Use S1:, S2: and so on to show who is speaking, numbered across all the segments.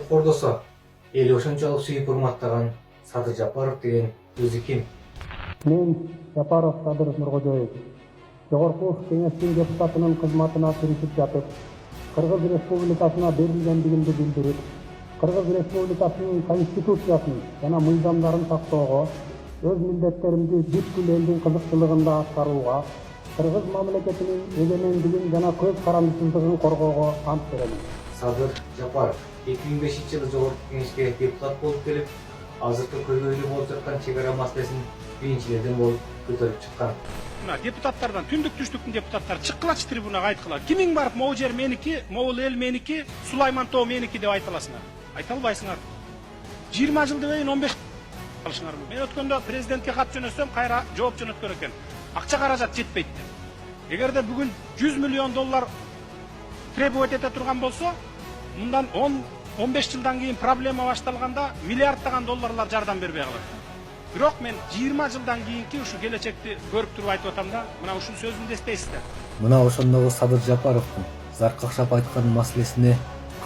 S1: кордосо, эли ошончолук сүйүп урматтаган Садыр Жапаров деген өзү ким?
S2: Мен Жапаров Садыр Нуркожоевич, Жогорку Кеңештин депутатынын кызматына киришип жатып, Кыргыз Республикасына берилгендигимди билдирип, Кыргыз Республикасынын Конституциясын жана мыйзамдарын сактоого, өз милдеттеримди бүткүл элдин кызыкчылыгында аткарууга, Кыргыз мамлекетинин эгемендигин жана көз карандысыздыгын коргоого ант беремин.
S1: Садыр Жапаров 2005-жылы Жогорку Кеңешке депутат болуп келип, азыркы көйгөйлүү болуп жаткан чек ара маселесин биринчилерден болуп көтөрүп чыккан.
S3: Мына депутаттардан түндүк түштүктүн депутаттары чыккылачы трибунага айткыла. Кимиң барып могу жер меники, могул эл меники, Сулайман тоо меники деп айта аласыңар. Айта албайсыңар. 20 жыл дебейин 15 алышыңар. Мен өткөндө президентке кат жөнөтсөм, кайра жооп жөнөткөн экен. Акча каражат жетпейт. Эгерде бүгүн 100 миллион доллар требовать эте турган болсо, мындан 10-15 жылдан кийин проблема башталганда миллиарддаган долларлар жардам бербей калат. Бирок мен 20 жылдан кийинки ушу келечекти көрүп туруп айтып атам да, мына ушул сөзүмдү эстейсиздер.
S4: Мына ошондогу Садыр Жапаровдун заркакшап айткан маселесине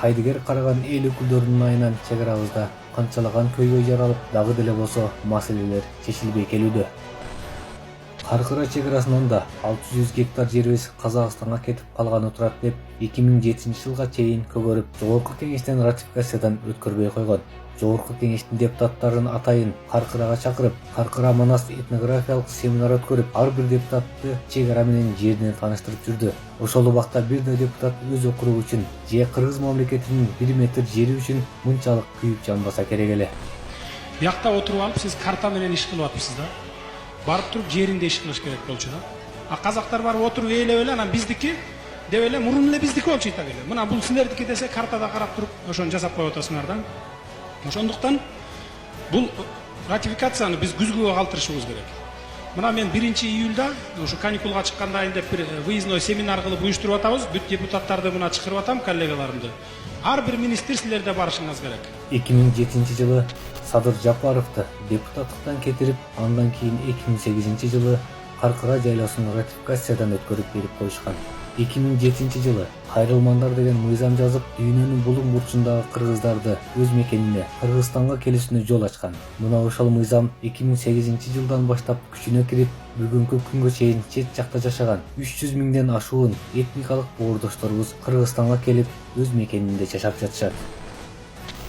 S4: кайдыгер караган эл өкүлдөрүнүн айынан чек арабызда канчалаган көйгөй жаралып, дагы деле болсо маселелер чечилбей келүүдө. Каркыра чек арасынан да 600 гектар жерибиз Казакстанга кетип калганы турат деп 2007-жылга чейин көгөрүп, Жогорку Кеңештен ратификациядан өткөрбөй койгон. Жогорку Кеңештин депутаттарын атайын Каркырага чакырып, Каркыра Манас этнографиялык семинар өткөрүп, ар бир депутатты чек ара менен жеринен тааныштырып жүрдү. Ошол убакта бир да депутат өз округу үчүн же Кыргыз мамлекетинин 1 метр жери үчүн мынчалык күйүп жанбаса керек эле.
S3: Биякта отуруп алып сиз карта менен иш кылып атыпсыз да. Барып туруп жеринде иш кылыш керек болчу да. А казактар барып отуруп ээлеп эле анан биздики деп эле мурун эле биздики болчу итак эле. Мына бул силердики десе картада карап туруп ошону жасап коюп атасыңар да. Ошондуктан бул ратификацияны биз күзгүгө калтырышыбыз керек. Мына мен 1-июлда ушу каникулга чыккандайын деп бир выездной семинар кылып уюштуруп атабыз. Бүт депутаттарды мына чакырып атам, коллегаларымды. Ар бир министр силерде барышыңыз керек.
S4: 2007-жылы Садыр Жапаровду депутаттыктан кетирип, андан кийин 2008-жылы Каркыра жайлоосун ратификациядан өткөрүп берип коюшкан. 2007-жылы кайрылмандар деген мыйзам жазып, дүйнөнүн булуң бурчундагы кыргыздарды өз мекенине Кыргызстанга келүүсүнө жол ачкан. Мына ошол мыйзам 2008-жылдан баштап күчүнө кирип, бүгүнкү күнгө чейин чет жакта жашаган 300 миңден ашуун этникалык боордошторубуз Кыргызстанга келип, өз мекенинде жашап жатышат.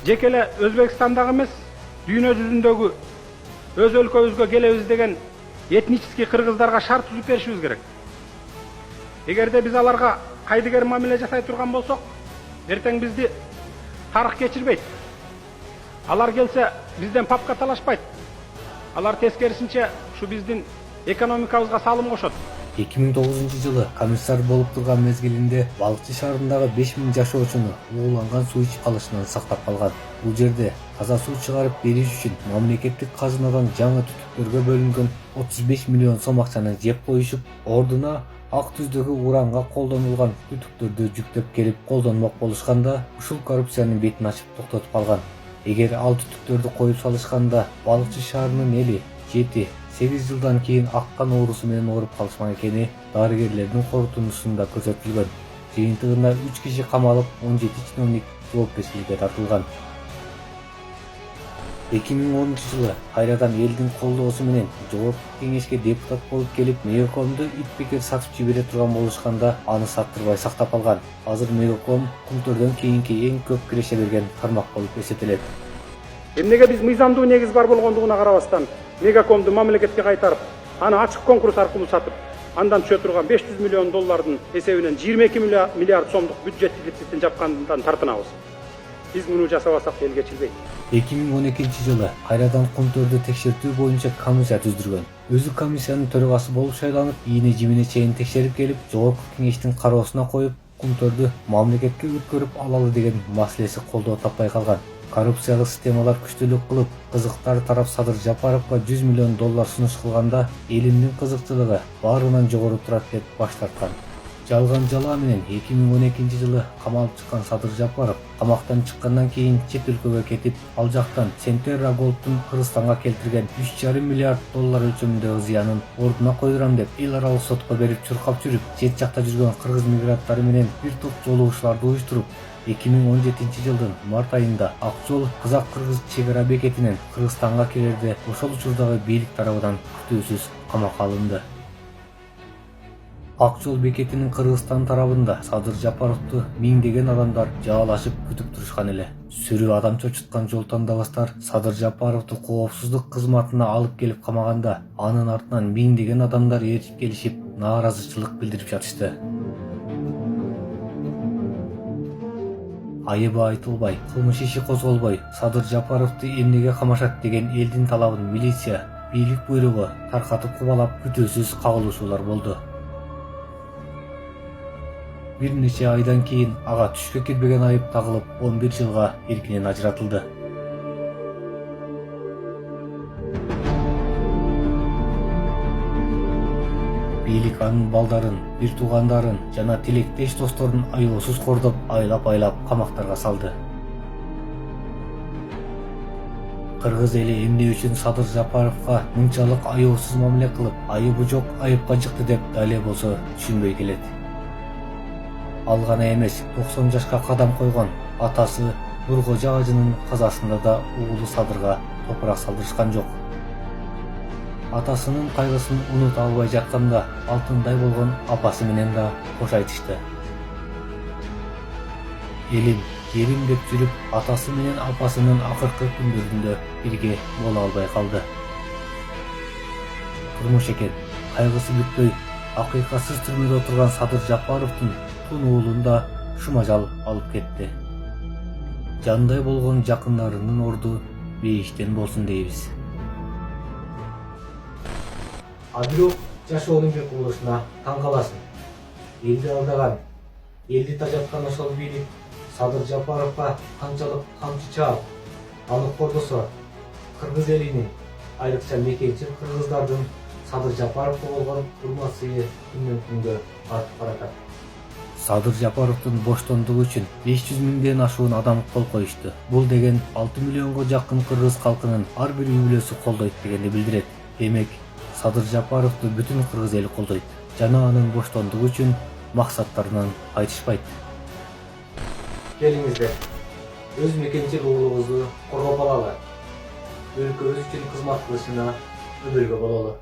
S3: Жеке эле Өзбекстандагы эмес, дүйнө жүзүндөгү өз өлкөбүзгө келебиз деген этнический кыргыздарга шарт түзүп беришибиз керек. Эгерде биз аларга кайдыгер мамиле жасай турган болсок, эртең бизди тарых кечирбейт. Алар келсе, бизден папка талашпайт. Алар тескерисинче ушу биздин экономикабызга салым кошот.
S4: 2009-жылы комиссар болуп турган мезгилинде Балыкчы шаарындагы 5000 жашоочуну ууланган суу ичип калышынан сактап калган. Бул жерде таза суу чыгарып бериш үчүн мамлекеттик казынадан жаңы түтүктөргө бөлүнгөн 35 миллион сом акчаны жеп коюшуп, ордуна ак түздөгү уранга колдонулган түтүктөрдү жүктөп келип колдонмок болушканда, ушул коррупциянын бетин ачып токтотуп калган. Эгер ал түтүктөрдү коюп салышканда Балыкчы шаарынын эли 7-8 жылдан кийин аккан оорусу менен ооруп калышмак экени дарыгерлердин корутундусунда көрсөтүлгөн. Жыйынтыгында 3 киши камалып, 17 чиновник жоопкерчиликке тартылган. 2010-жылы кайрадан элдин колдоосу менен Жогорку Кеңешке депутат болуп келип, Мегакомду итбекер сатып жибере турган болушканда, аны саттырбай сактап алган. Азыр Мегаком Кумтөрдөн кийинки эң көп киреше берген тармак болуп эсептелет.
S3: Эмнеге биз мыйзамдуу негиз бар болгондугуна карабастан Мегакомду мамлекетке кайтарып, аны ачык конкурс аркылуу сатып, андан түшө турган 500 миллион доллардын эсебинен 22 миллиард сомдук бюджет дефицитин жапкандан тартынабыз. Биз муну жасабасак эл кечилбейт.
S4: 2012-жылы кайрадан Кумтөрдү текшертүү боюнча комиссия түздүргөн. Өзү комиссиянын төрагасы болуп шайланып, ийне жимине чейин текшерип келип, Жогорку Кеңештин кароосуна коюп, Кумтөрдү мамлекетке өткөрүп алалы деген маселеси колдоо таппай калган. Коррупциялык системалар күчтүүлүк кылып, кызыктар тарап Садыр Жапаровго 100 миллион доллар сунуш кылганда, элимдин кызыкчылыгы баарынан жогору турат деп баш тарткан. Жалган жалаа менен 2012-жылы камалып чыккан Садыр Жапаров камактан чыккандан кийин чет өлкөгө кетип, ал жактан Centerra Gold'ун Кыргызстанга келтирген 3,5 миллиард доллар өлчөмүндөгү зыянын ордуна койдурам деп эл аралык сотко берип чуркап жүрүп, чет жакта жүргөн кыргыз мигранттары менен бир топ жолугушууларды уюштуруп, 2017-жылдын март айында Ак Жол казак-кыргыз чек ара бекетинен Кыргызстанга кирерде ошол учурдагы бийлик тарабынан күтүүсүз камакка алынды. Ак Жол бекетинин Кыргызстан тарабында Садыр Жапаровду миңдеген адамдар жаалашып күтүп турушкан эле. Сүрү адам чочуткан жол тандабастар Садыр Жапаровду коопсуздук кызматына алып келип камаганда, анын артынан миңдеген адамдар ээрчип келишип, нааразычылык билдирип жатышты. Айыбы айтылбай, кылмыш иши козголбой, Садыр Жапаровду эмнеге камашат деген элдин талабын милиция, бийлик буйругу таркатып кубалап күтүүсүз кагылышуулар болду. Бир нече айдан кийин ага түшкө кирбеген айып тагылып, 11 жылга эркинен ажыратылды. Бийлик анын балдарын, бир туугандарын жана тилектеш досторун аеосуз кордоп, айлап камактарга салды. Кыргыз эли эмне үчүн Садыр Жапаровго мынчалык аеосуз мамиле кылып, айыбы жок айыпка жыкты деп дале болсо түшүнбөй келет. Ал гана эмес, 90 жашка кадам койгон атасы Нуркожо ажынын казасында да уулу Садырга топурак салдырышкан жок. Атасынын кайгысын унута албай жатканда, алтындай болгон апасы менен да кош айтышты. Элим, жерим деп жүрүп, атасы менен апасынын акыркы күндөрүндө бирге боло албай калды. Турмуш экен, кайгысы бүтпөй, акыйкатсыз түрмөдө отурган Садыр Жапаровдун тун уулун да шумажал алып кетти. Жандай болгон жакындарынын орду бейиштен болсун дейбиз.
S1: А бирок жашоонун бир кубулушуна таң каласың. Элди алдаган, элди тажаткан ошол бийлик Садыр Жапаровго канчалык камчы чаап, аны кордосо, кыргыз элинин, айрыкча мекенчи кыргыздардын Садыр Жапаровго болгон урмат-сыйы күндөн күнгө артып баратат.
S4: Садыр Жапаровдун боштондугу үчүн 500 миңден ашуун адам кол коюшту. Бул деген 6 миллионго жакын кыргыз калкынын ар бир үй бүлөсү колдойт дегенди билдирет. Демек, Садыр Жапаровду бүтүн кыргыз эли колдойт жана анын боштондугу үчүн максаттарынан кайтышпайт.
S1: Келиңиздер, өз мекенчил уулубузду коргоп алалы. Өлкөбүз үчүн кызмат кылышына өбөлгө бололу.